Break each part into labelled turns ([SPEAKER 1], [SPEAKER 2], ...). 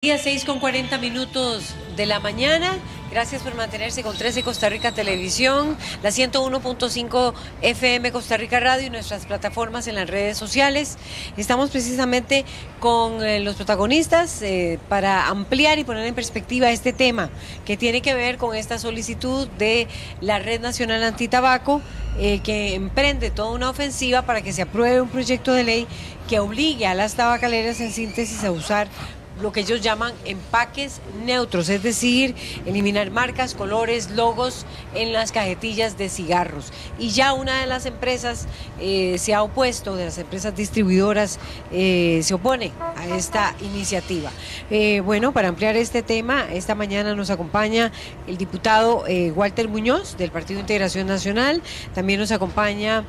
[SPEAKER 1] Día 6:40 de la mañana. Gracias por mantenerse con 13 Costa Rica Televisión, la 101.5 FM Costa Rica Radio y nuestras plataformas en las redes sociales. Estamos precisamente con los protagonistas para ampliar y poner en perspectiva este tema que tiene que ver con esta solicitud de la Red Nacional Antitabaco, que emprende toda una ofensiva para que se apruebe un proyecto de ley que obligue a las tabacaleras en síntesis a usar lo que ellos llaman empaques neutros, es decir, eliminar marcas, colores, logos en las cajetillas de cigarros. Y ya una de las empresas se ha opuesto, de las empresas distribuidoras, se opone a esta iniciativa. Bueno, para ampliar este tema, esta mañana nos acompaña el diputado Walter Muñoz, del Partido Integración Nacional. También nos acompaña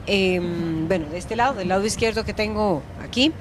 [SPEAKER 1] bueno, de este lado, del lado izquierdo que tengo aquí,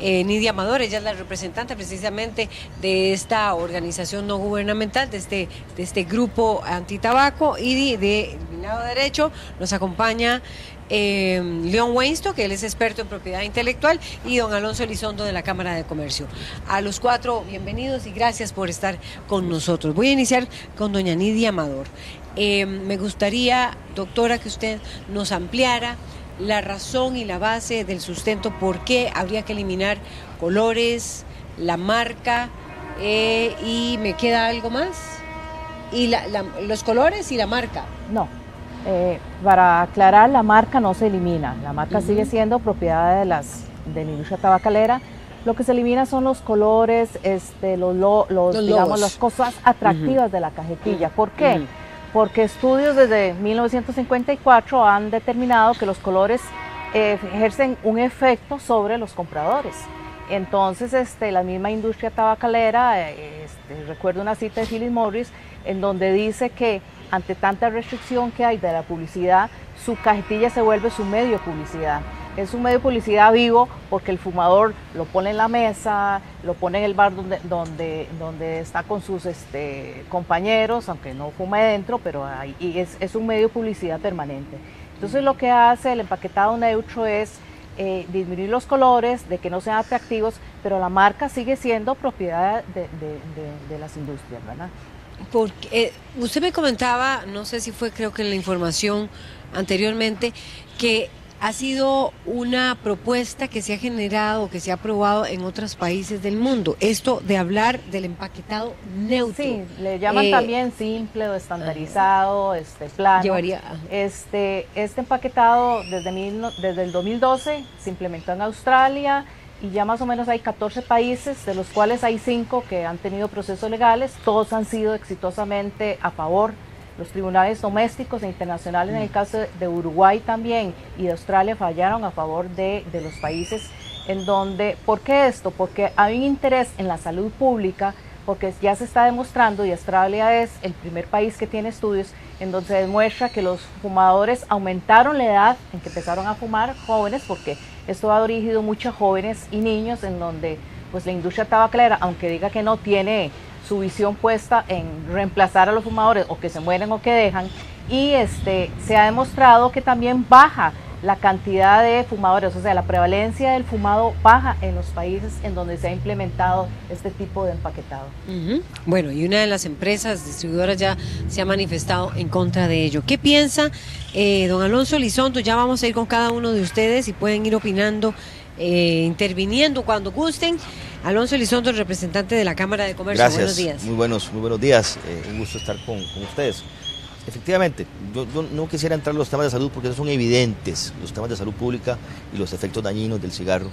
[SPEAKER 1] Nidia Amador. Ella es la representante precisamente de esta organización no gubernamental, de este grupo antitabaco. Y de mi lado derecho nos acompaña León Weinstock, que él es experto en propiedad intelectual, y don Alonso Elizondo de la Cámara de Comercio. A los cuatro, bienvenidos y gracias por estar con nosotros. Voy a iniciar con doña Nidia Amador. Me gustaría, doctora, que usted nos ampliara la razón y la base del sustento por qué habría que eliminar colores, la marca, y me queda algo más, y los colores y la marca.
[SPEAKER 2] No, para aclarar, la marca no se elimina, la marca sigue siendo propiedad de la industria tabacalera. Lo que se elimina son los colores, digamos, las cosas atractivas de la cajetilla. ¿Por qué? Porque estudios desde 1954 han determinado que los colores ejercen un efecto sobre los compradores. Entonces, la misma industria tabacalera, recuerdo una cita de Philip Morris, en donde dice que ante tanta restricción que hay de la publicidad, su cajetilla se vuelve su medio de publicidad. Es un medio de publicidad vivo porque el fumador lo pone en la mesa, lo pone en el bar donde está con sus compañeros, aunque no fume dentro, pero es un medio de publicidad permanente. Entonces lo que hace el empaquetado neutro es disminuir los colores, de que no sean atractivos, pero la marca sigue siendo propiedad de las industrias, ¿verdad?
[SPEAKER 1] Porque usted me comentaba, no sé si fue, creo que en la información anteriormente, que ha sido una propuesta que se ha generado, que se ha aprobado en otros países del mundo, esto de hablar del empaquetado neutro.
[SPEAKER 2] Sí, le llaman también simple o estandarizado, plano.
[SPEAKER 1] Llevaría...
[SPEAKER 2] Este empaquetado desde el 2012 se implementó en Australia y ya más o menos hay 14 países, de los cuales hay 5 que han tenido procesos legales, todos han sido exitosamente a favor. Los tribunales domésticos e internacionales, en el caso de Uruguay también y de Australia, fallaron a favor de los países en donde... ¿Por qué esto? Porque hay un interés en la salud pública, porque ya se está demostrando, y Australia es el primer país que tiene estudios en donde se demuestra que los fumadores aumentaron la edad en que empezaron a fumar jóvenes, porque esto ha dirigido muchos jóvenes y niños en donde pues la industria tabacalera, aunque diga que no, tiene su visión puesta en reemplazar a los fumadores o que se mueren o que dejan, y se ha demostrado que también baja la cantidad de fumadores, o sea, la prevalencia del fumado baja en los países en donde se ha implementado este tipo de empaquetado.
[SPEAKER 1] Bueno, y una de las empresas distribuidoras ya se ha manifestado en contra de ello. ¿Qué piensa don Alonso Elizondo? Ya vamos a ir con cada uno de ustedes y pueden ir opinando, interviniendo cuando gusten. Alonso Elizondo, el representante de la Cámara de Comercio.
[SPEAKER 3] Gracias.
[SPEAKER 1] Buenos días.
[SPEAKER 3] Muy buenos días. Un gusto estar con ustedes. Efectivamente, yo no quisiera entrar en los temas de salud porque son evidentes, los temas de salud pública y los efectos dañinos del cigarro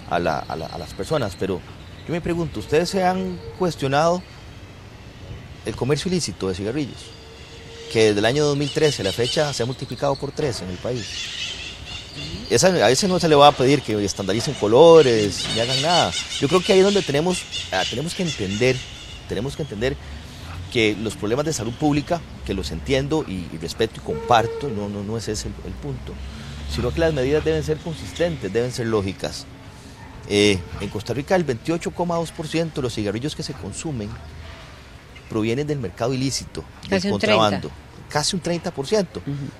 [SPEAKER 3] a las personas, pero yo me pregunto, ¿ustedes se han cuestionado el comercio ilícito de cigarrillos? Que desde el año 2013 a la fecha se ha multiplicado por 3 en el país. A veces no se le va a pedir que estandaricen colores, ni hagan nada. Yo creo que ahí es donde tenemos que entender que los problemas de salud pública, que los entiendo y respeto y comparto, no es ese el punto, sino que las medidas deben ser consistentes, deben ser lógicas. En Costa Rica el 28,2% de los cigarrillos que se consumen provienen del mercado ilícito, del contrabando. Casi un 30%.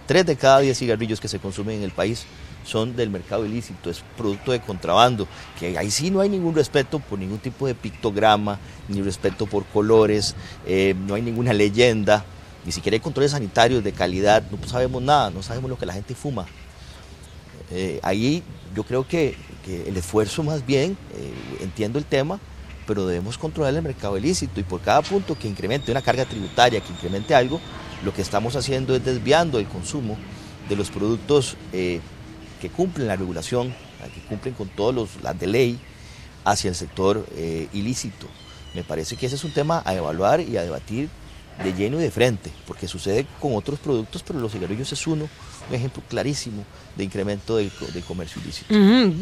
[SPEAKER 3] 3 de cada 10 cigarrillos que se consumen en el país son del mercado ilícito, es producto de contrabando, que ahí sí no hay ningún respeto por ningún tipo de pictograma, ni respeto por colores, no hay ninguna leyenda, ni siquiera hay controles sanitarios de calidad, no sabemos nada, no sabemos lo que la gente fuma. Ahí yo creo que el esfuerzo más bien, entiendo el tema, pero debemos controlar el mercado ilícito y por cada punto que incremente una carga tributaria, que incremente algo, lo que estamos haciendo es desviando el consumo de los productos que cumplen la regulación, que cumplen con todas las de ley, hacia el sector ilícito. Me parece que ese es un tema a evaluar y a debatir de lleno y de frente, porque sucede con otros productos, pero los cigarrillos es un ejemplo clarísimo de incremento de comercio ilícito.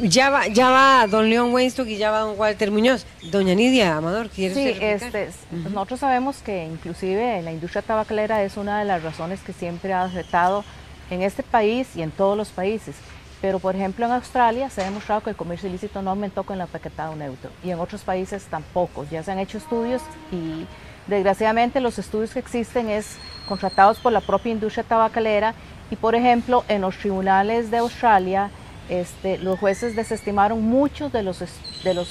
[SPEAKER 1] Ya va don León Weinstock y ya va don Walter Muñoz. Doña Nidia Amador, ¿quiere usted replicar?
[SPEAKER 2] Nosotros sabemos que inclusive la industria tabacalera es una de las razones que siempre ha afectado en este país y en todos los países. Pero, por ejemplo, en Australia se ha demostrado que el comercio ilícito no aumentó con el empaquetado neutro y en otros países tampoco. Ya se han hecho estudios y desgraciadamente los estudios que existen es contratados por la propia industria tabacalera y, por ejemplo, en los tribunales de Australia los jueces desestimaron muchos de los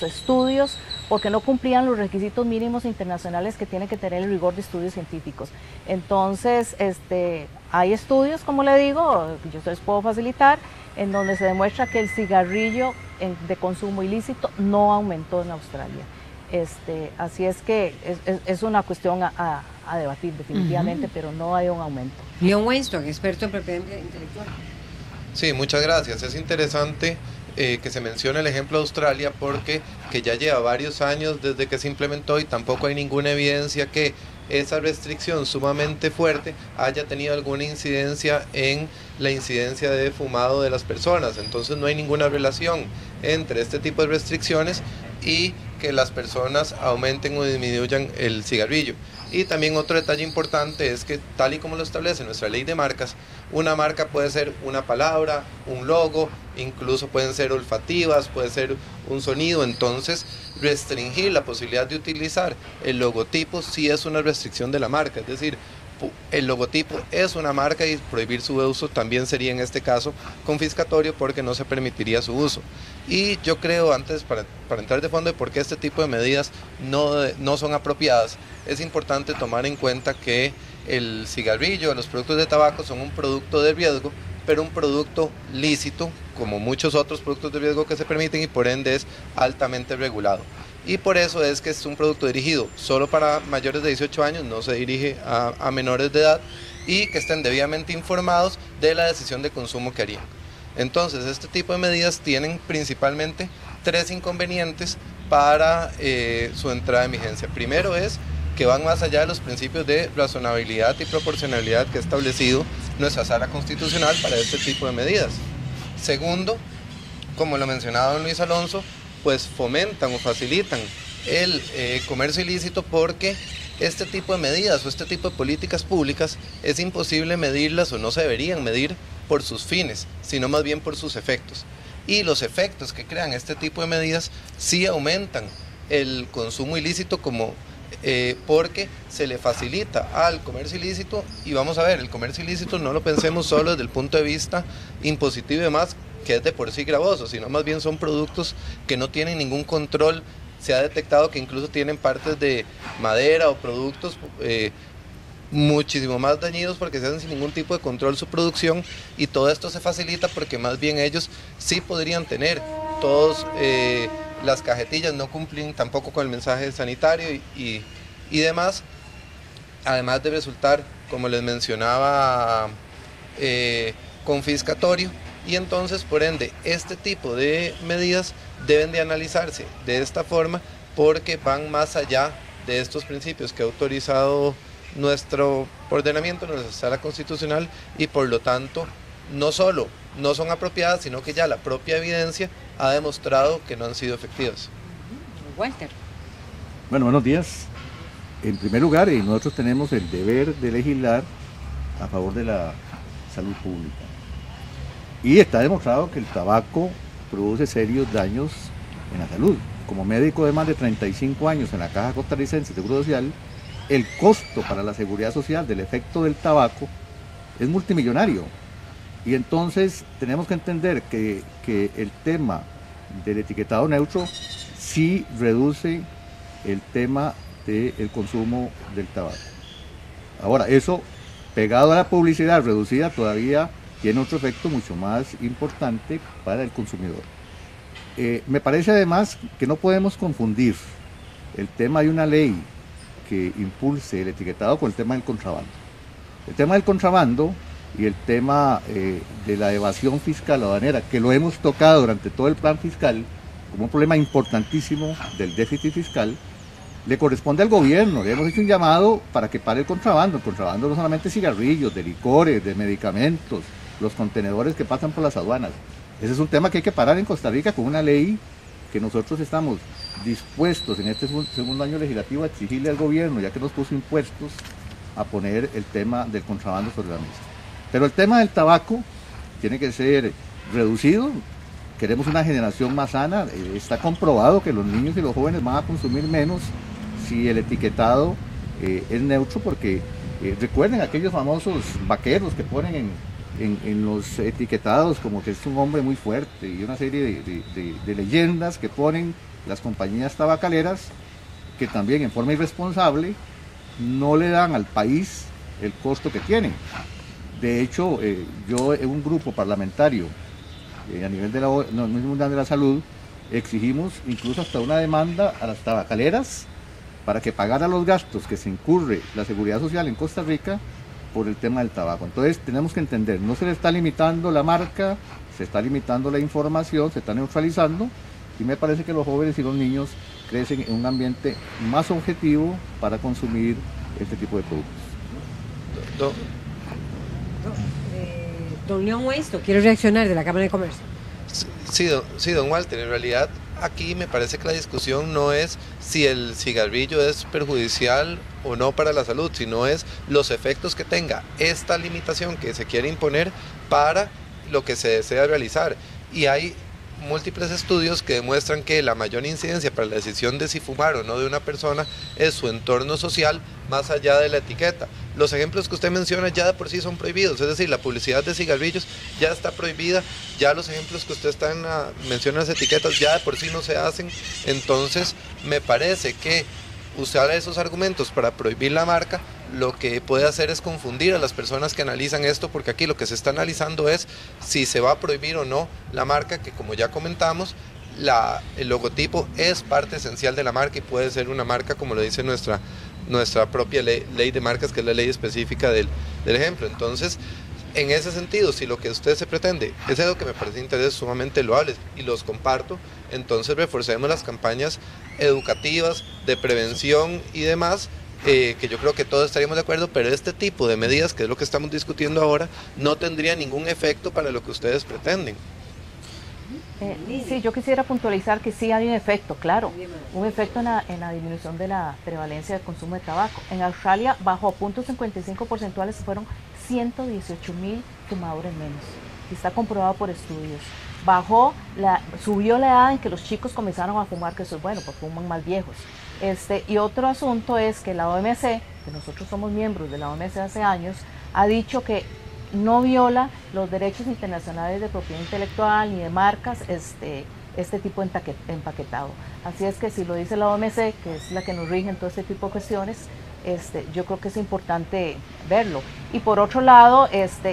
[SPEAKER 2] estudios porque no cumplían los requisitos mínimos internacionales que tiene que tener el rigor de estudios científicos. Entonces, hay estudios, como le digo, que yo se les puedo facilitar, en donde se demuestra que el cigarrillo de consumo ilícito no aumentó en Australia. Así es que es una cuestión a debatir definitivamente, pero no hay un aumento.
[SPEAKER 1] León Weinstock, experto en propiedad intelectual.
[SPEAKER 4] Sí, muchas gracias. Es interesante que se mencione el ejemplo de Australia porque que ya lleva varios años desde que se implementó y tampoco hay ninguna evidencia que esa restricción sumamente fuerte haya tenido alguna incidencia en la incidencia de fumado de las personas. Entonces no hay ninguna relación entre este tipo de restricciones y que las personas aumenten o disminuyan el cigarrillo. Y también otro detalle importante es que, tal y como lo establece nuestra ley de marcas, una marca puede ser una palabra, un logo, incluso pueden ser olfativas, puede ser un sonido. Entonces, restringir la posibilidad de utilizar el logotipo sí es una restricción de la marca, es decir, el logotipo es una marca y prohibir su uso también sería en este caso confiscatorio porque no se permitiría su uso. Y yo creo, antes para entrar de fondo de por qué este tipo de medidas no son apropiadas, es importante tomar en cuenta que el cigarrillo, los productos de tabaco son un producto de riesgo, pero un producto lícito, como muchos otros productos de riesgo que se permiten y por ende es altamente regulado. Y por eso es que es un producto dirigido solo para mayores de 18 años, no se dirige a menores de edad y que estén debidamente informados de la decisión de consumo que harían. Entonces, este tipo de medidas tienen principalmente 3 inconvenientes para su entrada en vigencia. Primero es que van más allá de los principios de razonabilidad y proporcionalidad que ha establecido nuestra Sala Constitucional para este tipo de medidas. Segundo, como lo mencionaba don Luis Alonso, pues fomentan o facilitan el comercio ilícito porque este tipo de medidas o este tipo de políticas públicas es imposible medirlas o no se deberían medir por sus fines, sino más bien por sus efectos. Y los efectos que crean este tipo de medidas sí aumentan el consumo ilícito porque se le facilita al comercio ilícito y vamos a ver, el comercio ilícito no lo pensemos solo desde el punto de vista impositivo y demás, que es de por sí gravoso, sino más bien son productos que no tienen ningún control. Se ha detectado que incluso tienen partes de madera o productos muchísimo más dañinos porque se hacen sin ningún tipo de control su producción y todo esto se facilita porque más bien ellos sí podrían tener todos las cajetillas, no cumplen tampoco con el mensaje sanitario y demás, además de resultar, como les mencionaba, confiscatorio. Y entonces, por ende, este tipo de medidas deben de analizarse de esta forma porque van más allá de estos principios que ha autorizado nuestro ordenamiento, nuestra Sala Constitucional y por lo tanto no solo no son apropiadas, sino que ya la propia evidencia ha demostrado que no han sido efectivas.
[SPEAKER 1] Walter.
[SPEAKER 5] Bueno, buenos días. En primer lugar, nosotros tenemos el deber de legislar a favor de la salud pública. Y está demostrado que el tabaco produce serios daños en la salud. Como médico de más de 35 años en la Caja Costarricense de Seguro Social, el costo para la seguridad social del efecto del tabaco es multimillonario. Y entonces tenemos que entender que el tema del etiquetado neutro sí reduce el tema del consumo del tabaco. Ahora, eso pegado a la publicidad reducida todavía tiene otro efecto mucho más importante para el consumidor. Me parece además que no podemos confundir el tema de una ley que impulse el etiquetado con el tema del contrabando. El tema del contrabando y el tema de la evasión fiscal aduanera, que lo hemos tocado durante todo el plan fiscal como un problema importantísimo del déficit fiscal, le corresponde al gobierno. Le hemos hecho un llamado para que pare el contrabando. El contrabando no solamente cigarrillos, de licores, de medicamentos, los contenedores que pasan por las aduanas. Ese es un tema que hay que parar en Costa Rica con una ley que nosotros estamos dispuestos en este segundo año legislativo a exigirle al gobierno, ya que nos puso impuestos, a poner el tema del contrabando sobre la mesa. Pero el tema del tabaco tiene que ser reducido. Queremos una generación más sana. Está comprobado que los niños y los jóvenes van a consumir menos si el etiquetado es neutro, porque recuerden aquellos famosos vaqueros que ponen en los etiquetados como que es un hombre muy fuerte, y una serie de leyendas que ponen las compañías tabacaleras, que también en forma irresponsable no le dan al país el costo que tienen. De hecho, yo en un grupo parlamentario a nivel de la Organización Mundial de la Salud exigimos incluso hasta una demanda a las tabacaleras para que pagaran los gastos que se incurre la seguridad social en Costa Rica por el tema del tabaco. Entonces tenemos que entender, no se le está limitando la marca, se está limitando la información, se está neutralizando, y me parece que los jóvenes y los niños crecen en un ambiente más objetivo para consumir este tipo de productos.
[SPEAKER 1] Don León Huesto, quiero reaccionar de la Cámara de Comercio.
[SPEAKER 4] Sí, don Walter, en realidad aquí me parece que la discusión no es si el cigarrillo es perjudicial o no para la salud, sino es los efectos que tenga esta limitación que se quiere imponer para lo que se desea realizar. Y hay múltiples estudios que demuestran que la mayor incidencia para la decisión de si fumar o no de una persona es su entorno social, más allá de la etiqueta. Los ejemplos que usted menciona ya de por sí son prohibidos, es decir, la publicidad de cigarrillos ya está prohibida, ya los ejemplos que usted menciona, las etiquetas, ya de por sí no se hacen. Entonces me parece que usar esos argumentos para prohibir la marca lo que puede hacer es confundir a las personas que analizan esto, porque aquí lo que se está analizando es si se va a prohibir o no la marca, que como ya comentamos, el logotipo es parte esencial de la marca y puede ser una marca, como lo dice nuestra propia ley de marcas, que es la ley específica del ejemplo. Entonces, en ese sentido, si lo que usted se pretende es algo que me parece intereses sumamente loables y los comparto, entonces reforcemos las campañas educativas, de prevención y demás, que yo creo que todos estaríamos de acuerdo, pero este tipo de medidas, que es lo que estamos discutiendo ahora, no tendría ningún efecto para lo que ustedes pretenden.
[SPEAKER 2] Sí, yo quisiera puntualizar que sí hay un efecto, claro, un efecto en la disminución de la prevalencia del consumo de tabaco. En Australia bajó 0.55 porcentuales, fueron 118.000 fumadores menos, y está comprobado por estudios. Subió la edad en que los chicos comenzaron a fumar, que eso es bueno, porque fuman más viejos. Y otro asunto es que la OMC, que nosotros somos miembros de la OMC hace años, ha dicho que no viola los derechos internacionales de propiedad intelectual ni de marcas este tipo de empaquetado. Así es que si lo dice la OMC, que es la que nos rige en todo este tipo de cuestiones, yo creo que es importante verlo. Y por otro lado,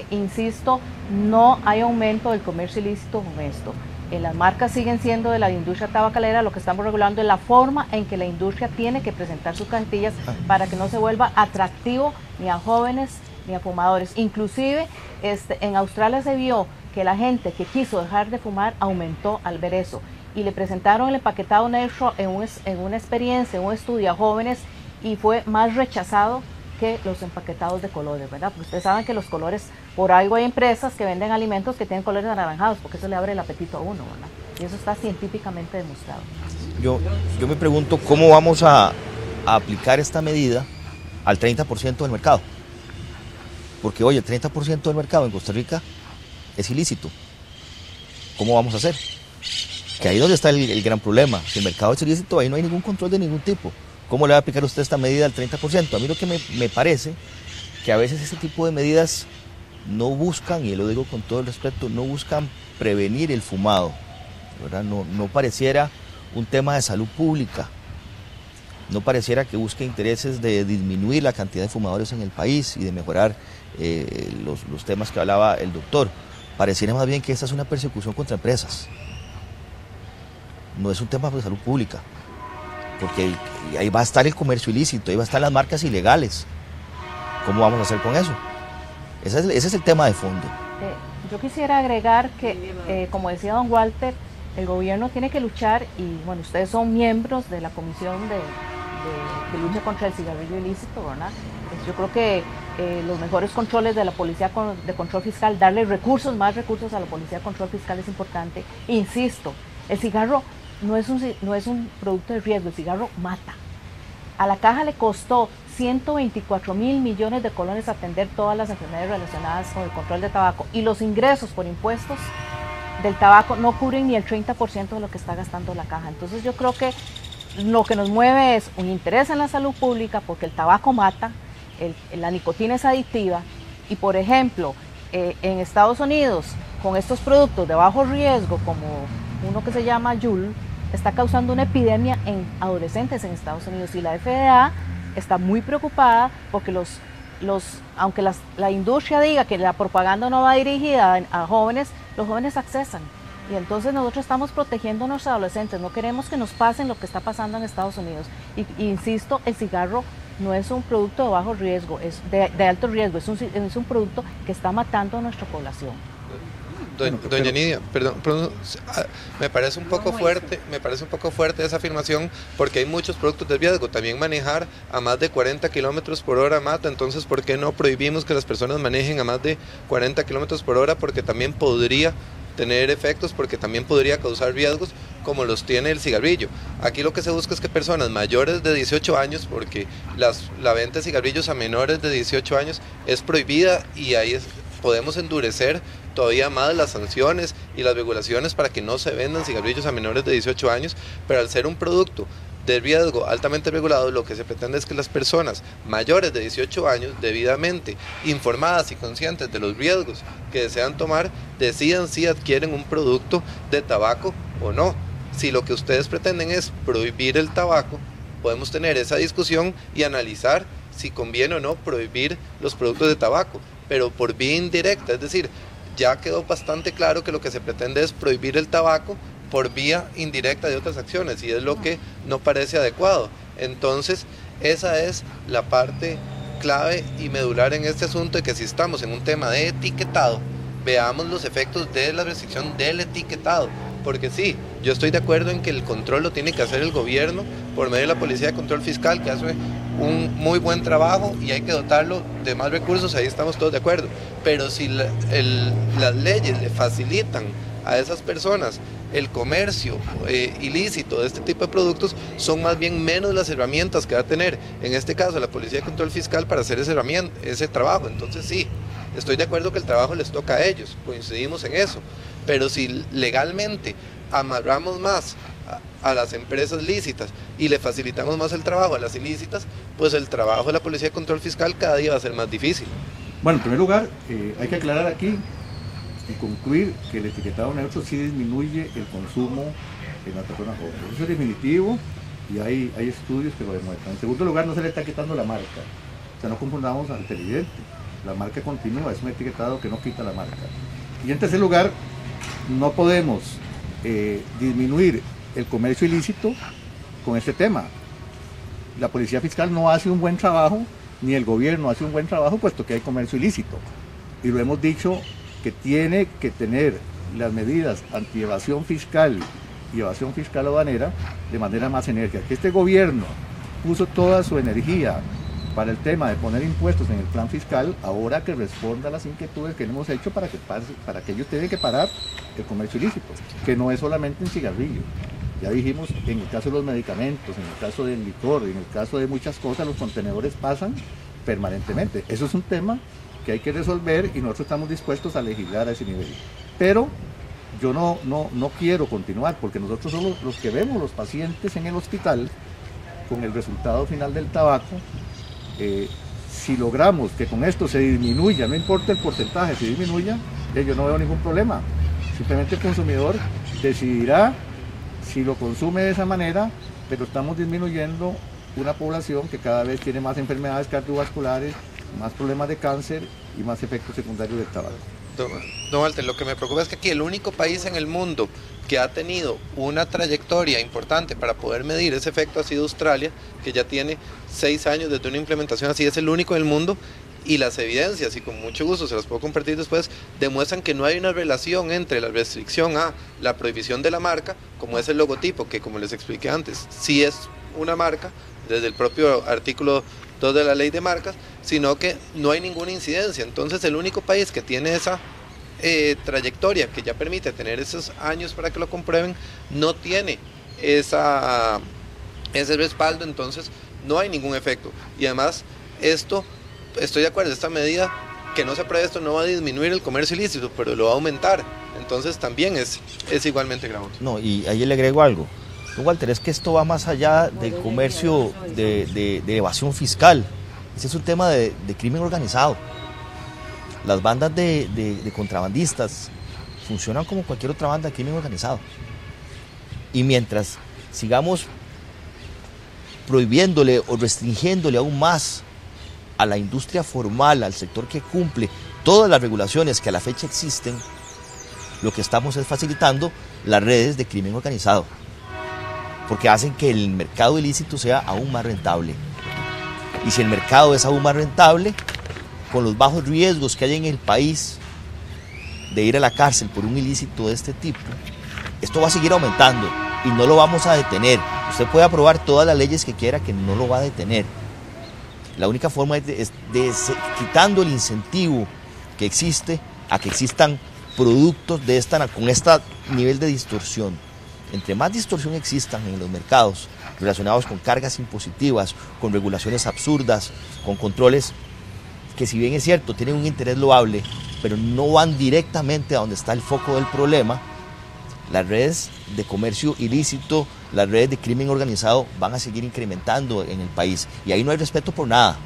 [SPEAKER 2] insisto, no hay aumento del comercio ilícito con esto. Las marcas siguen siendo de la industria tabacalera. Lo que estamos regulando es la forma en que la industria tiene que presentar sus cantillas para que no se vuelva atractivo ni a jóvenes ni a fumadores. Inclusive en Australia se vio que la gente que quiso dejar de fumar aumentó al ver eso, y le presentaron el empaquetado neutro en una experiencia, en un estudio a jóvenes, y fue más rechazado que los empaquetados de colores, ¿verdad? Porque ustedes saben que los colores, por algo hay empresas que venden alimentos que tienen colores anaranjados, porque eso le abre el apetito a uno, ¿verdad? Y eso está científicamente demostrado.
[SPEAKER 3] Yo me pregunto cómo vamos a aplicar esta medida al 30% del mercado. Porque, oye, el 30% del mercado en Costa Rica es ilícito. ¿Cómo vamos a hacer? Que ahí es donde está el gran problema. Si el mercado es ilícito, ahí no hay ningún control de ningún tipo. ¿Cómo le va a aplicar usted esta medida al 30%? A mí lo que me parece que a veces ese tipo de medidas no buscan, y lo digo con todo el respeto, no buscan prevenir el fumado, ¿verdad? No pareciera un tema de salud pública, no pareciera que busque intereses de disminuir la cantidad de fumadores en el país y de mejorar los temas que hablaba el doctor. Pareciera más bien que esta es una persecución contra empresas, no es un tema de salud pública, porque ahí va a estar el comercio ilícito, ahí va a estar las marcas ilegales. ¿Cómo vamos a hacer con eso? Ese es el tema de fondo.
[SPEAKER 2] Yo quisiera agregar que, como decía don Walter, el gobierno tiene que luchar, y bueno, ustedes son miembros de la Comisión de Lucha contra el Cigarrillo Ilícito, ¿verdad? Yo creo que los mejores controles de la Policía de Control Fiscal, darle más recursos a la Policía de Control Fiscal es importante. Insisto, el cigarro no es un producto de riesgo, el cigarro mata. A la caja le costó 124.000 millones de colones atender todas las enfermedades relacionadas con el control de tabaco, y los ingresos por impuestos del tabaco no cubren ni el 30% de lo que está gastando la caja. Entonces yo creo que lo que nos mueve es un interés en la salud pública, porque el tabaco mata, la nicotina es adictiva, y por ejemplo, en Estados Unidos, con estos productos de bajo riesgo, como uno que se llama Juul, está causando una epidemia en adolescentes en Estados Unidos, y la FDA está muy preocupada porque aunque la industria diga que la propaganda no va dirigida a jóvenes, los jóvenes accesan, y entonces nosotros estamos protegiendo a nuestros adolescentes, no queremos que nos pasen lo que está pasando en Estados Unidos. Y insisto, el cigarro no es un producto de bajo riesgo, es de alto riesgo, es un producto que está matando a nuestra población.
[SPEAKER 4] Doña Nidia, perdón, me parece un poco fuerte esa afirmación, porque hay muchos productos de riesgo. También manejar a más de 40 kilómetros por hora mata. Entonces, ¿por qué no prohibimos que las personas manejen a más de 40 kilómetros por hora? Porque también podría tener efectos, porque también podría causar riesgos como los tiene el cigarrillo. Aquí lo que se busca es que personas mayores de 18 años, porque la venta de cigarrillos a menores de 18 años es prohibida, y ahí podemos endurecer todavía más las sanciones y las regulaciones para que no se vendan cigarrillos a menores de 18 años, pero al ser un producto de riesgo altamente regulado, lo que se pretende es que las personas mayores de 18 años, debidamente informadas y conscientes de los riesgos que desean tomar, decidan si adquieren un producto de tabaco o no. Si lo que ustedes pretenden es prohibir el tabaco, podemos tener esa discusión y analizar si conviene o no prohibir los productos de tabaco, pero por vía indirecta, es decir, ya quedó bastante claro que lo que se pretende es prohibir el tabaco por vía indirecta de otras acciones, y es lo que no parece adecuado. Entonces, esa es la parte clave y medular en este asunto, de que si estamos en un tema de etiquetado, veamos los efectos de la restricción del etiquetado. Porque sí, yo estoy de acuerdo en que el control lo tiene que hacer el gobierno por medio de la Policía de Control Fiscal, que hace un muy buen trabajo y hay que dotarlo de más recursos, ahí estamos todos de acuerdo. Pero si las leyes le facilitan a esas personas el comercio ilícito de este tipo de productos, son más bien menos las herramientas que va a tener, en este caso, la Policía de Control Fiscal para hacer ese trabajo. Entonces sí, estoy de acuerdo que el trabajo les toca a ellos, coincidimos en eso. Pero si legalmente amarramos más a las empresas lícitas y le facilitamos más el trabajo a las ilícitas, pues el trabajo de la Policía de Control Fiscal cada día va a ser más difícil.
[SPEAKER 5] Bueno, en primer lugar, hay que aclarar aquí y concluir que el etiquetado neutro sí disminuye el consumo en las personas jóvenes. Eso es definitivo, y hay estudios que lo demuestran. En segundo lugar, no se le está quitando la marca. O sea, no confundamos ante el evidente. La marca continúa, es un etiquetado que no quita la marca. Y en tercer lugar, no podemos disminuir el comercio ilícito con este tema. La Policía Fiscal no hace un buen trabajo, ni el gobierno hace un buen trabajo, puesto que hay comercio ilícito. Y lo hemos dicho, que tiene que tener las medidas anti-evasión fiscal y evasión fiscal aduanera de manera más enérgica. Que este gobierno puso toda su energía para el tema de poner impuestos en el plan fiscal, ahora que responda a las inquietudes que hemos hecho para que ellos tengan que parar el comercio ilícito, que no es solamente en cigarrillo. Ya dijimos, en el caso de los medicamentos, en el caso del licor, en el caso de muchas cosas, los contenedores pasan permanentemente. Eso es un tema que hay que resolver, y nosotros estamos dispuestos a legislar a ese nivel. Pero yo no quiero continuar, porque nosotros somos los que vemos los pacientes en el hospital con el resultado final del tabaco, si logramos que con esto se disminuya, no importa el porcentaje, se disminuya, yo no veo ningún problema. Simplemente el consumidor decidirá si lo consume de esa manera, pero estamos disminuyendo una población que cada vez tiene más enfermedades cardiovasculares, más problemas de cáncer y más efectos secundarios del tabaco.
[SPEAKER 4] Don Walter, lo que me preocupa es que aquí el único país en el mundo que ha tenido una trayectoria importante para poder medir ese efecto ha sido Australia, que ya tiene 6 años desde una implementación así, es el único en el mundo, y las evidencias, y con mucho gusto se las puedo compartir después, demuestran que no hay una relación entre la restricción a la prohibición de la marca, como es el logotipo, que como les expliqué antes, sí es una marca, desde el propio artículo 2 de la ley de marcas, sino que no hay ninguna incidencia. Entonces el único país que tiene esa trayectoria que ya permite tener esos años para que lo comprueben, no tiene ese respaldo, entonces no hay ningún efecto. Y además esto, estoy de acuerdo, esta medida que no se apruebe esto no va a disminuir el comercio ilícito, pero lo va a aumentar, entonces también es igualmente gravoso.
[SPEAKER 3] No, y ahí le agrego algo. Walter, es que esto va más allá del comercio de evasión fiscal. Ese es un tema de crimen organizado. Las bandas de contrabandistas funcionan como cualquier otra banda de crimen organizado. Y mientras sigamos prohibiéndole o restringiéndole aún más a la industria formal, al sector que cumple todas las regulaciones que a la fecha existen, lo que estamos es facilitando las redes de crimen organizado, porque hacen que el mercado ilícito sea aún más rentable. Y si el mercado es aún más rentable, con los bajos riesgos que hay en el país de ir a la cárcel por un ilícito de este tipo, esto va a seguir aumentando y no lo vamos a detener. Usted puede aprobar todas las leyes que quiera, que no lo va a detener. La única forma es quitando el incentivo que existe a que existan productos con este nivel de distorsión. Entre más distorsión existan en los mercados relacionados con cargas impositivas, con regulaciones absurdas, con controles que, si bien es cierto, tienen un interés loable, pero no van directamente a donde está el foco del problema, las redes de comercio ilícito, las redes de crimen organizado van a seguir incrementando en el país. Y ahí no hay respeto por nada.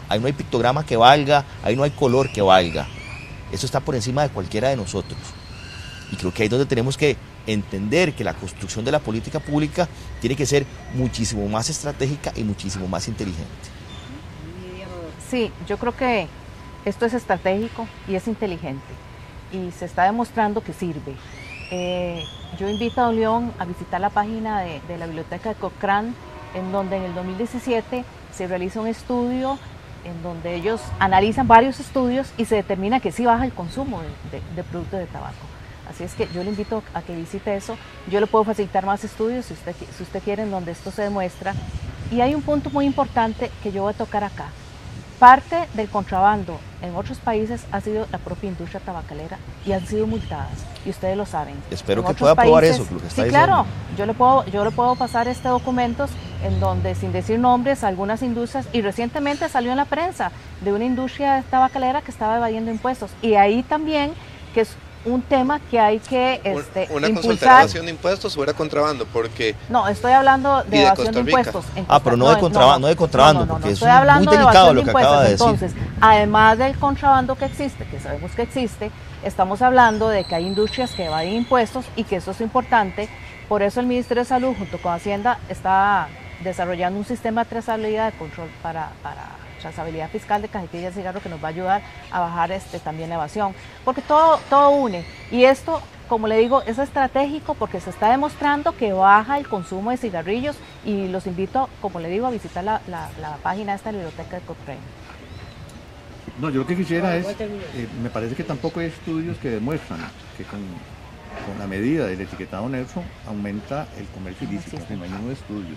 [SPEAKER 3] Ahí no hay pictograma que valga, ahí no hay color que valga. Eso está por encima de cualquiera de nosotros. Y creo que ahí es donde tenemos que entender que la construcción de la política pública tiene que ser muchísimo más estratégica y muchísimo más inteligente.
[SPEAKER 2] Sí, yo creo que esto es estratégico y es inteligente y se está demostrando que sirve. Yo invito a Don León a visitar la página de la biblioteca de Cochrane, en donde en el 2017 se realiza un estudio en donde ellos analizan varios estudios y se determina que sí baja el consumo de productos de tabaco. Así es que yo le invito a que visite eso. Yo le puedo facilitar más estudios si usted quiere, en donde esto se demuestra. Y hay un punto muy importante que yo voy a tocar acá. Parte del contrabando en otros países ha sido la propia industria tabacalera y han sido multadas, y ustedes lo saben.
[SPEAKER 3] Espero que pueda probar eso, lo que está diciendo.
[SPEAKER 2] Claro, yo le puedo pasar documentos en donde, sin decir nombres, algunas industrias, y recientemente salió en la prensa de una industria tabacalera que estaba evadiendo impuestos, y ahí también, que es un tema que hay que
[SPEAKER 4] una
[SPEAKER 2] impulsar.
[SPEAKER 4] Consulta de evasión de impuestos o era contrabando, porque
[SPEAKER 2] no, estoy hablando de evasión de impuestos.
[SPEAKER 3] Pero no de contrabando, porque
[SPEAKER 2] estoy hablando
[SPEAKER 3] es muy delicado lo que acaba de decir.
[SPEAKER 2] Entonces, además del contrabando que existe, que sabemos que existe, estamos hablando de que hay industrias que evaden impuestos y que eso es importante. Por eso el Ministerio de Salud junto con Hacienda está desarrollando un sistema de trazabilidad de control para trazabilidad fiscal de cajetillas de cigarro, que nos va a ayudar a bajar también la evasión, porque todo une. Y esto, como le digo, es estratégico porque se está demostrando que baja el consumo de cigarrillos, y los invito, como le digo, a visitar la página de esta biblioteca de Cochrane.
[SPEAKER 5] No, yo lo que quisiera es, me parece que tampoco hay estudios que demuestran que con la medida del etiquetado neutro aumenta el comercio ilícito, no hay ningún estudio.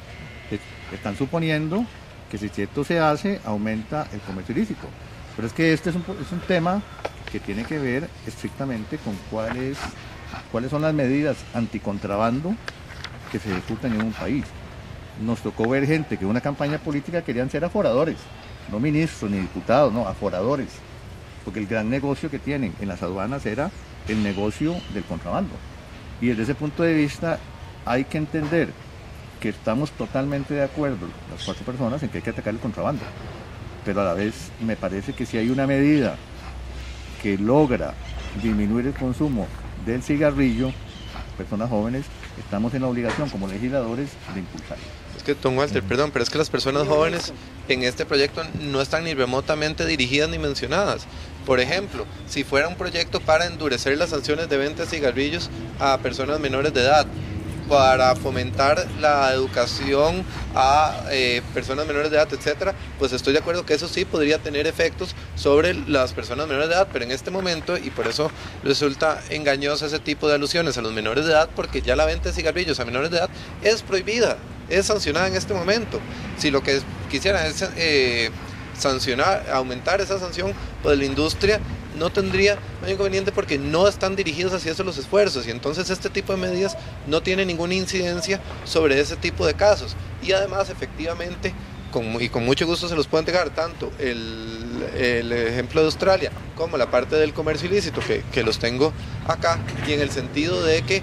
[SPEAKER 5] Están suponiendo que si esto se hace, aumenta el comercio ilícito. Pero es que este es un tema que tiene que ver estrictamente con cuáles son las medidas anticontrabando que se ejecutan en un país. Nos tocó ver gente que en una campaña política querían ser aforadores, no ministros ni diputados, no, aforadores, porque el gran negocio que tienen en las aduanas era el negocio del contrabando. Y desde ese punto de vista hay que entender que estamos totalmente de acuerdo, las 4 personas, en que hay que atacar el contrabando. pero a la vez me parece que si hay una medida que logra disminuir el consumo del cigarrillo, personas jóvenes, estamos en la obligación como legisladores de impulsarlo.
[SPEAKER 4] Es que, don Walter, perdón, pero es que las personas jóvenes en este proyecto no están ni remotamente dirigidas ni mencionadas. Por ejemplo, si fuera un proyecto para endurecer las sanciones de venta de cigarrillos a personas menores de edad, para fomentar la educación a personas menores de edad, etcétera, pues estoy de acuerdo que eso sí podría tener efectos sobre las personas menores de edad, pero en este momento, y por eso resulta engañoso ese tipo de alusiones a los menores de edad, porque ya la venta de cigarrillos a menores de edad es prohibida, es sancionada en este momento. Si lo que quisieran es sancionar, aumentar esa sanción, pues la industria no tendría inconveniente porque no están dirigidos hacia eso los esfuerzos, y entonces este tipo de medidas no tiene ninguna incidencia sobre ese tipo de casos. Y además, efectivamente, con mucho gusto se los puedo entregar tanto el ejemplo de Australia como la parte del comercio ilícito, que los tengo acá, y en el sentido de que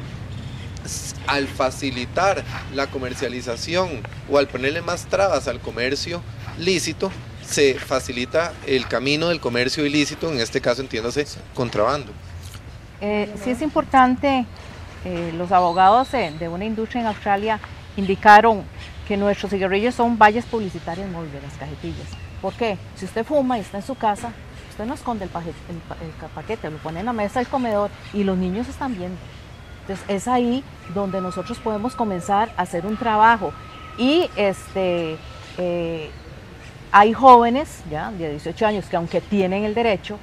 [SPEAKER 4] al facilitar la comercialización o al ponerle más trabas al comercio lícito, se facilita el camino del comercio ilícito, en este caso entiéndase contrabando.
[SPEAKER 2] Sí es importante, los abogados de una industria en Australia indicaron que nuestros cigarrillos son vallas publicitarias móviles, las cajetillas. ¿Por qué? Si usted fuma y está en su casa, usted no esconde el paquete, lo pone en la mesa del comedor y los niños están viendo. Entonces es ahí donde nosotros podemos comenzar a hacer un trabajo. Y hay jóvenes ya de 18 años que, aunque tienen el derecho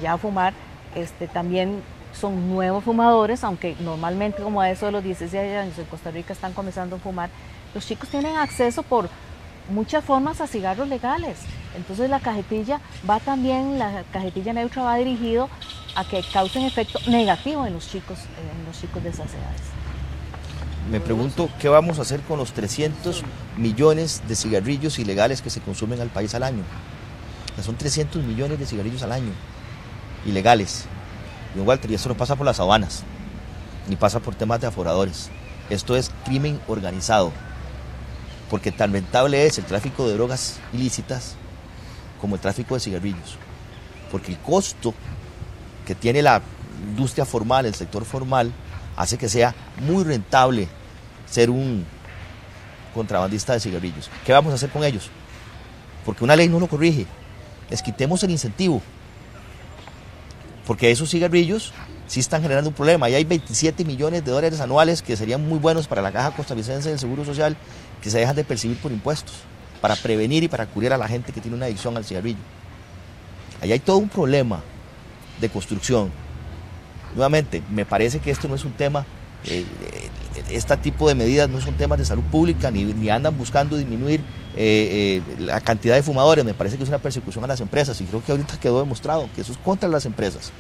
[SPEAKER 2] ya a fumar, también son nuevos fumadores, aunque normalmente como a eso de los 16 años en Costa Rica están comenzando a fumar. Los chicos tienen acceso por muchas formas a cigarros legales. Entonces la cajetilla cajetilla neutra va dirigido a que causen efecto negativo en los chicos de esas edades.
[SPEAKER 3] Me pregunto qué vamos a hacer con los 300 millones de cigarrillos ilegales que se consumen al país al año. O sea, son 300 millones de cigarrillos al año, ilegales. Y Walter, y esto no pasa por las aduanas, ni pasa por temas de aforadores. Esto es crimen organizado, porque tan rentable es el tráfico de drogas ilícitas como el tráfico de cigarrillos. Porque el costo que tiene la industria formal, el sector formal, hace que sea muy rentable ser un contrabandista de cigarrillos. ¿Qué vamos a hacer con ellos? Porque una ley no lo corrige. Les quitemos el incentivo. Porque esos cigarrillos sí están generando un problema. Y hay 27 millones de dólares anuales que serían muy buenos para la Caja Costarricense del Seguro Social, que se dejan de percibir por impuestos, para prevenir y para cubrir a la gente que tiene una adicción al cigarrillo. Ahí hay todo un problema de construcción. Nuevamente, me parece que esto no es un tema, este tipo de medidas no son temas de salud pública, ni andan buscando disminuir la cantidad de fumadores. Me parece que es una persecución a las empresas, y creo que ahorita quedó demostrado que eso es contra las empresas.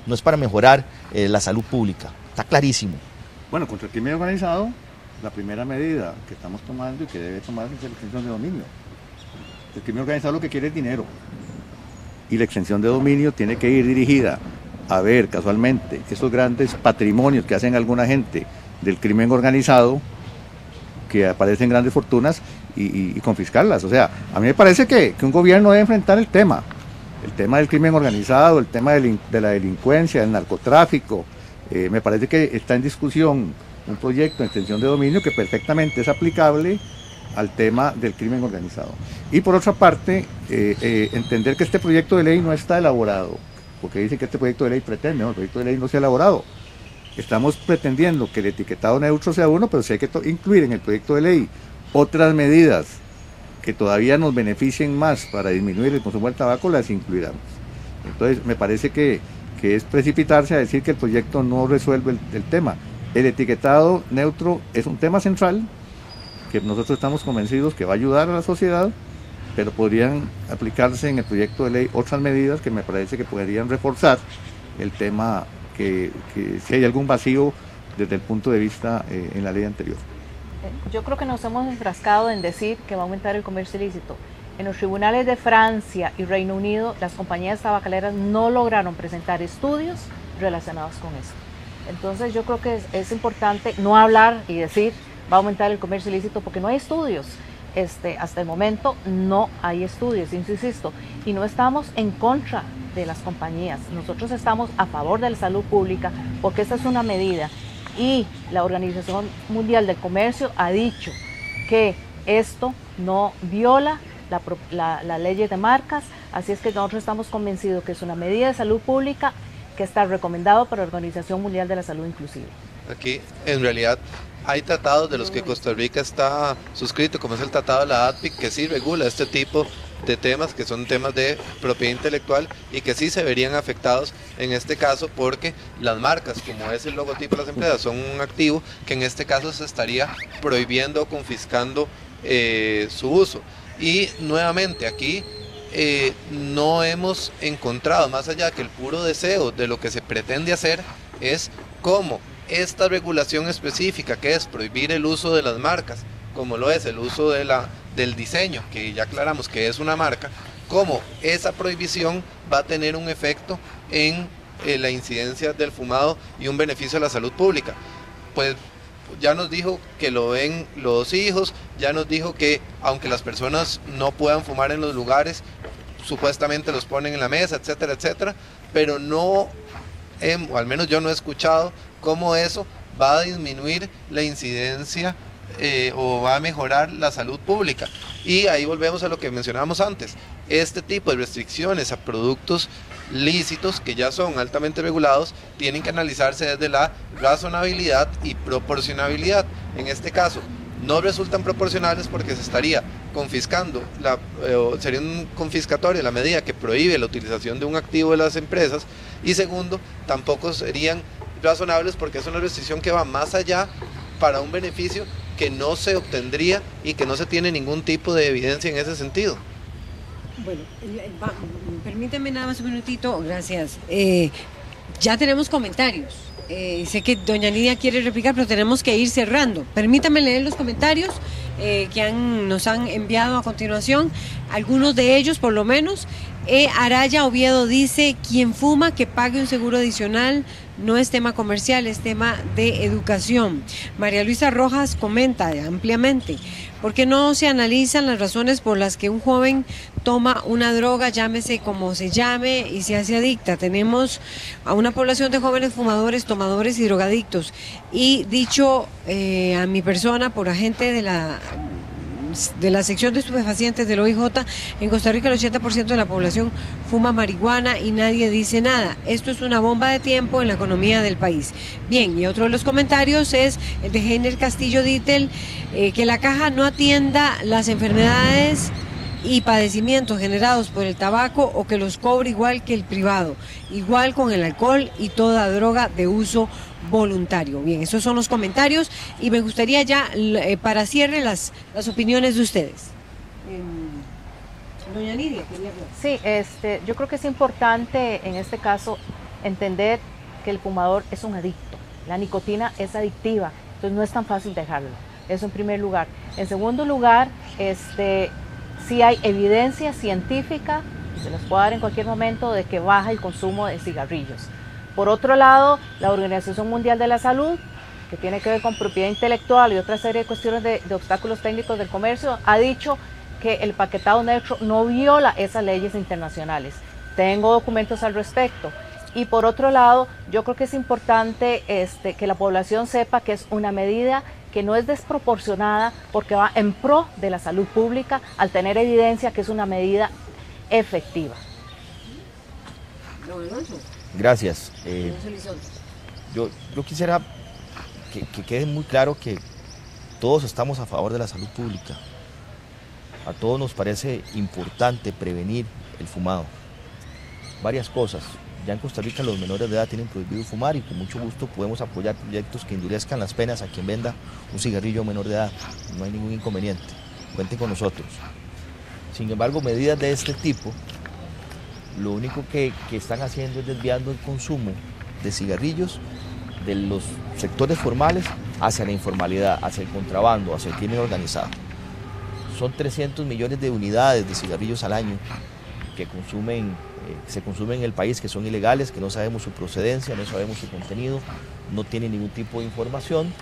[SPEAKER 3] No es para mejorar la salud pública, está clarísimo.
[SPEAKER 5] Bueno, contra el crimen organizado, la primera medida que estamos tomando y que debe tomarse es la extensión de dominio. El crimen organizado lo que quiere es dinero, y la extensión de dominio tiene que ir dirigida a ver casualmente esos grandes patrimonios que hacen alguna gente del crimen organizado, que aparecen grandes fortunas, y confiscarlas. O sea, a mí me parece que un gobierno debe enfrentar el tema del crimen organizado, el tema de la delincuencia, del narcotráfico. Me parece que está en discusión un proyecto de extensión de dominio que perfectamente es aplicable al tema del crimen organizado. Y por otra parte, entender que este proyecto de ley no está elaborado, porque dicen que este proyecto de ley pretende, no, el proyecto de ley no se ha elaborado. Estamos pretendiendo que el etiquetado neutro sea uno, pero si hay que incluir en el proyecto de ley otras medidas que todavía nos beneficien más para disminuir el consumo del tabaco, las incluiremos. Entonces, me parece que es precipitarse a decir que el proyecto no resuelve el tema. El etiquetado neutro es un tema central, que nosotros estamos convencidos que va a ayudar a la sociedad, pero podrían aplicarse en el proyecto de ley otras medidas que me parece que podrían reforzar el tema, que si hay algún vacío desde el punto de vista en la ley anterior.
[SPEAKER 2] Yo creo que nos hemos enfrascado en decir que va a aumentar el comercio ilícito. En los tribunales de Francia y Reino Unido, las compañías tabacaleras no lograron presentar estudios relacionados con eso. Entonces yo creo que es importante no hablar y decir va a aumentar el comercio ilícito, porque no hay estudios. hasta el momento no hay estudios, insisto, y no estamos en contra de las compañías. Nosotros estamos a favor de la salud pública porque esta es una medida y la Organización Mundial del Comercio ha dicho que esto no viola las leyes de marcas, así es que nosotros estamos convencidos que es una medida de salud pública que está recomendado por la Organización Mundial de la Salud inclusive.
[SPEAKER 4] Aquí en realidad hay tratados de los que Costa Rica está suscrito, como es el tratado de la ADPIC, que sí regula este tipo de temas, que son temas de propiedad intelectual y que sí se verían afectados en este caso porque las marcas, como es el logotipo de las empresas, son un activo que en este caso se estaría prohibiendo o confiscando su uso. Y nuevamente aquí no hemos encontrado, más allá que el puro deseo de lo que se pretende hacer, es cómo esta regulación específica, que es prohibir el uso de las marcas, como lo es el uso del diseño, que ya aclaramos que es una marca, cómo esa prohibición va a tener un efecto en la incidencia del fumado y un beneficio a la salud pública. Pues ya nos dijo que lo ven los hijos, ya nos dijo que aunque las personas no puedan fumar en los lugares, supuestamente los ponen en la mesa, etcétera, etcétera, pero no, o al menos yo no he escuchado cómo eso va a disminuir la incidencia o va a mejorar la salud pública. Y ahí volvemos a lo que mencionábamos antes, este tipo de restricciones a productos lícitos que ya son altamente regulados tienen que analizarse desde la razonabilidad y proporcionabilidad. En este caso no resultan proporcionales porque se estaría confiscando, sería un confiscatorio la medida que prohíbe la utilización de un activo de las empresas, y segundo, tampoco serían razonables porque es una restricción que va más allá para un beneficio que no se obtendría y que no se tiene ningún tipo de evidencia en ese sentido.
[SPEAKER 1] Bueno, permíteme nada más un minutito, gracias. Ya tenemos comentarios. Sé que doña Nidia quiere replicar, pero tenemos que ir cerrando. Permítame leer los comentarios que nos han enviado a continuación, algunos de ellos por lo menos. Araya Oviedo dice, quien fuma que pague un seguro adicional, no es tema comercial, es tema de educación. María Luisa Rojas comenta ampliamente, ¿por qué no se analizan las razones por las que un joven toma una droga, llámese como se llame, y se hace adicta? Tenemos a una población de jóvenes fumadores, tomadores y drogadictos. Y dicho a mi persona por agente de la sección de estupefacientes del OIJ, en Costa Rica el 80% de la población fuma marihuana y nadie dice nada. Esto es una bomba de tiempo en la economía del país. Bien, y otro de los comentarios es el de Heiner Castillo Dittel, que la caja no atienda las enfermedades y padecimientos generados por el tabaco o que los cobre igual que el privado, igual con el alcohol y toda droga de uso voluntario. Bien, esos son los comentarios y me gustaría ya para cierre las opiniones de ustedes. Doña Nidia, quería hablar.
[SPEAKER 2] Sí, yo creo que es importante en este caso entender que el fumador es un adicto. La nicotina es adictiva, entonces no es tan fácil dejarlo. Eso en primer lugar. En segundo lugar, sí hay evidencia científica, se las puedo dar en cualquier momento, de que baja el consumo de cigarrillos. Por otro lado, la Organización Mundial de la Salud, que tiene que ver con propiedad intelectual y otra serie de cuestiones de obstáculos técnicos del comercio, ha dicho que el paquetado neutro no viola esas leyes internacionales. Tengo documentos al respecto. Y por otro lado, yo creo que es importante que la población sepa que es una medida que no es desproporcionada porque va en pro de la salud pública al tener evidencia que es una medida efectiva.
[SPEAKER 3] Gracias. Yo quisiera que quede muy claro que todos estamos a favor de la salud pública. A todos nos parece importante prevenir el fumado. Varias cosas. Ya en Costa Rica los menores de edad tienen prohibido fumar y con mucho gusto podemos apoyar proyectos que endurezcan las penas a quien venda un cigarrillo menor de edad. No hay ningún inconveniente. Cuenten con nosotros. Sin embargo, medidas de este tipo, lo único que están haciendo es desviando el consumo de cigarrillos de los sectores formales hacia la informalidad, hacia el contrabando, hacia el crimen organizado. Son 300 millones de unidades de cigarrillos al año que se consumen en el país, que son ilegales, que no sabemos su procedencia, no sabemos su contenido, no tienen ningún tipo de información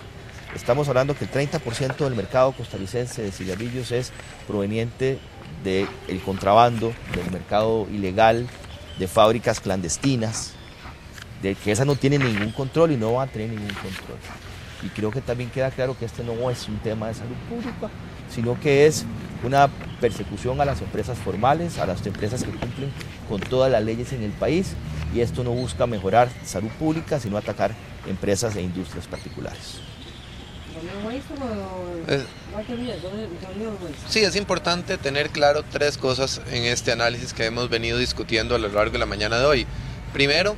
[SPEAKER 3] estamos hablando que el 30% del mercado costarricense de cigarrillos es proveniente del contrabando, del mercado ilegal, de fábricas clandestinas, de que esa no tiene ningún control y no va a tener ningún control. Y creo que también queda claro que este no es un tema de salud pública, sino que es una persecución a las empresas formales, a las empresas que cumplen con todas las leyes en el país, y esto no busca mejorar salud pública, sino atacar empresas e industrias particulares.
[SPEAKER 4] Sí, es importante tener claro tres cosas en este análisis que hemos venido discutiendo a lo largo de la mañana de hoy. Primero,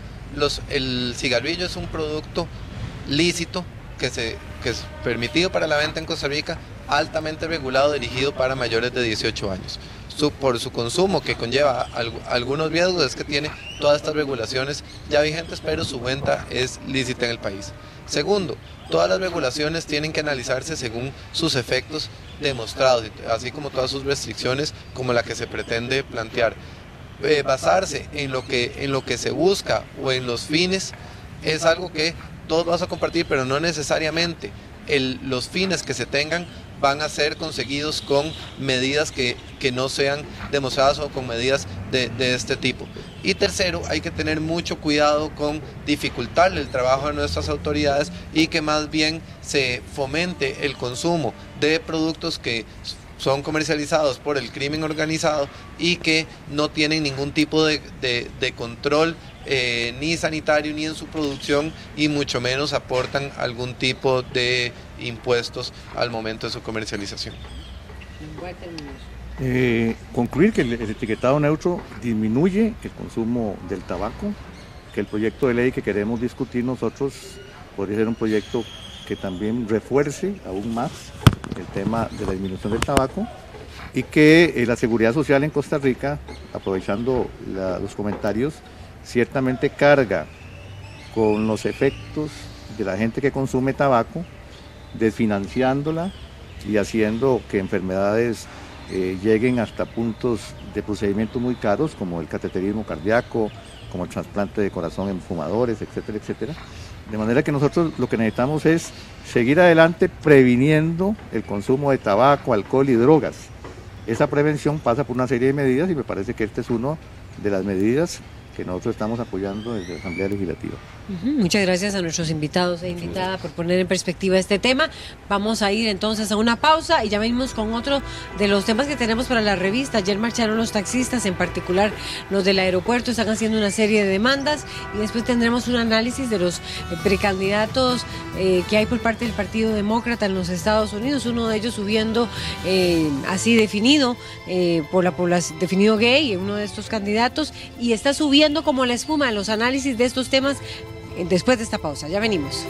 [SPEAKER 4] el cigarrillo es un producto lícito que es permitido para la venta en Costa Rica, altamente regulado, dirigido para mayores de 18 años. Por su consumo, que conlleva algunos riesgos, es que tiene todas estas regulaciones ya vigentes, pero su venta es lícita en el país. Segundo, todas las regulaciones tienen que analizarse según sus efectos demostrados, así como todas sus restricciones, como la que se pretende plantear. Basarse en lo que se busca o en los fines es algo que todos vamos a compartir, pero no necesariamente los fines que se tengan van a ser conseguidos con medidas que no sean demostradas o con medidas de este tipo. Y tercero, hay que tener mucho cuidado con dificultarle el trabajo a nuestras autoridades y que más bien se fomente el consumo de productos que son comercializados por el crimen organizado y que no tienen ningún tipo de control ni sanitario ni en su producción, y mucho menos aportan algún tipo de impuestos al momento de su comercialización.
[SPEAKER 5] Concluir que el etiquetado neutro disminuye el consumo del tabaco, que el proyecto de ley que queremos discutir nosotros podría ser un proyecto que también refuerce aún más el tema de la disminución del tabaco, y que la seguridad social en Costa Rica, aprovechando los comentarios, ciertamente carga con los efectos de la gente que consume tabaco, desfinanciándola y haciendo que enfermedades lleguen hasta puntos de procedimientos muy caros, como el cateterismo cardíaco, como el trasplante de corazón en fumadores, etcétera, etcétera. De manera que nosotros lo que necesitamos es seguir adelante previniendo el consumo de tabaco, alcohol y drogas. Esa prevención pasa por una serie de medidas, y me parece que esta es una de las medidas que nosotros estamos apoyando desde la Asamblea Legislativa.
[SPEAKER 1] Muchas gracias a nuestros invitados e invitadas por poner en perspectiva este tema. Vamos a ir entonces a una pausa y ya venimos con otro de los temas que tenemos para la revista. Ayer marcharon los taxistas, en particular los del aeropuerto, están haciendo una serie de demandas, y después tendremos un análisis de los precandidatos que hay por parte del Partido Demócrata en los Estados Unidos, uno de ellos subiendo así definido por la población, definido gay, uno de estos candidatos, y está subiendo como la espuma. Los análisis de estos temas después de esta pausa. Ya venimos.